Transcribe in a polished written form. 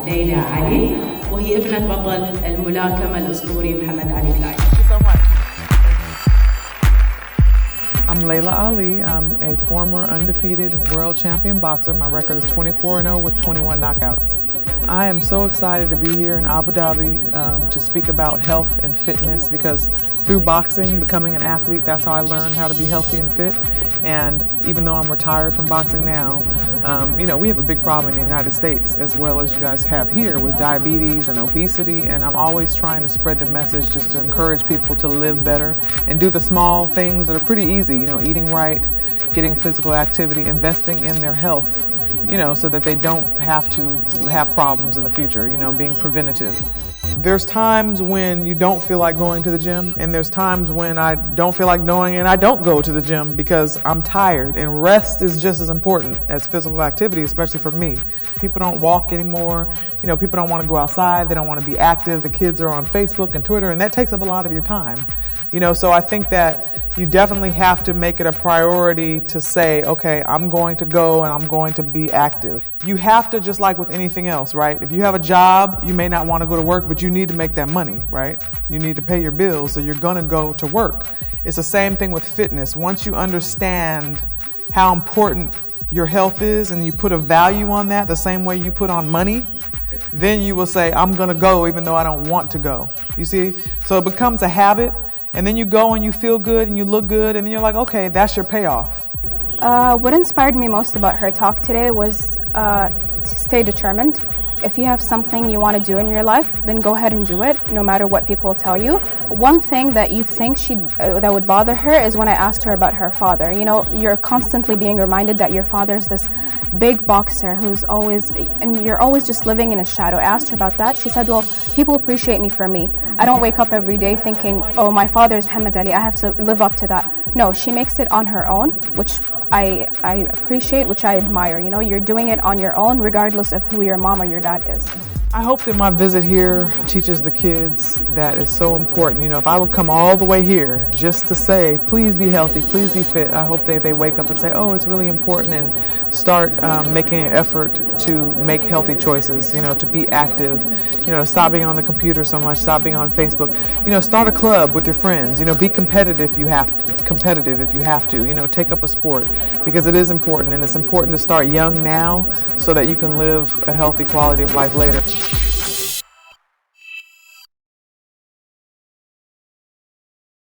ليلى علي، وهي ابنة بطل الملاكمة الأسطوري محمد علي كلاي. I'm Laila Ali. I'm a former undefeated world champion boxer. My record is 24-0 with 21 knockouts. I am so excited to be here in Abu Dhabi to speak about health and fitness, because through boxing, becoming an athlete, that's how I learned how to be healthy and fit. And even though I'm retired from boxing now, we have a big problem in the United States, as well as you guys have here, with diabetes and obesity. And I'm always trying to spread the message just to encourage people to live better and do the small things that are pretty easy, eating right, getting physical activity, investing in their health, so that they don't have to have problems in the future, being preventative. There's times when you don't feel like going to the gym, and there's times when I don't feel like going and I don't go to the gym because I'm tired, and rest is just as important as physical activity, especially for me. People don't walk anymore, people don't want to go outside, they don't want to be active, the kids are on Facebook and Twitter, and that takes up a lot of your time. So I think that you definitely have to make it a priority to say, okay, I'm going to go and I'm going to be active. You have to, just like with anything else, right? If you have a job, you may not want to go to work, but you need to make that money, right? You need to pay your bills, so you're going to go to work. It's the same thing with fitness. Once you understand how important your health is and you put a value on that the same way you put on money, then you will say, I'm going to go even though I don't want to go. You see? So it becomes a habit. And then you go and you feel good and you look good, and then you're like, okay, that's your payoff. What inspired me most about her talk today was to stay determined. If you have something you want to do in your life, then go ahead and do it, no matter what people tell you. One thing that you think that would bother her is when I asked her about her father. You're constantly being reminded that your father is this big boxer who's always, and you're always just living in his shadow. I asked her about that. She said, well, people appreciate me for me. I don't wake up every day thinking, oh, my father is Muhammad Ali, I have to live up to that. No, she makes it on her own, which I appreciate, which I admire. You're doing it on your own, regardless of who your mom or your dad is. I hope that my visit here teaches the kids that it's so important. If I would come all the way here just to say, please be healthy, please be fit, I hope they wake up and say, oh, it's really important, and start making an effort to make healthy choices, to be active, to stop being on the computer so much, stop being on Facebook, start a club with your friends, be competitive if you have to, take up a sport, because it is important, and it's important to start young now so that you can live a healthy quality of life later.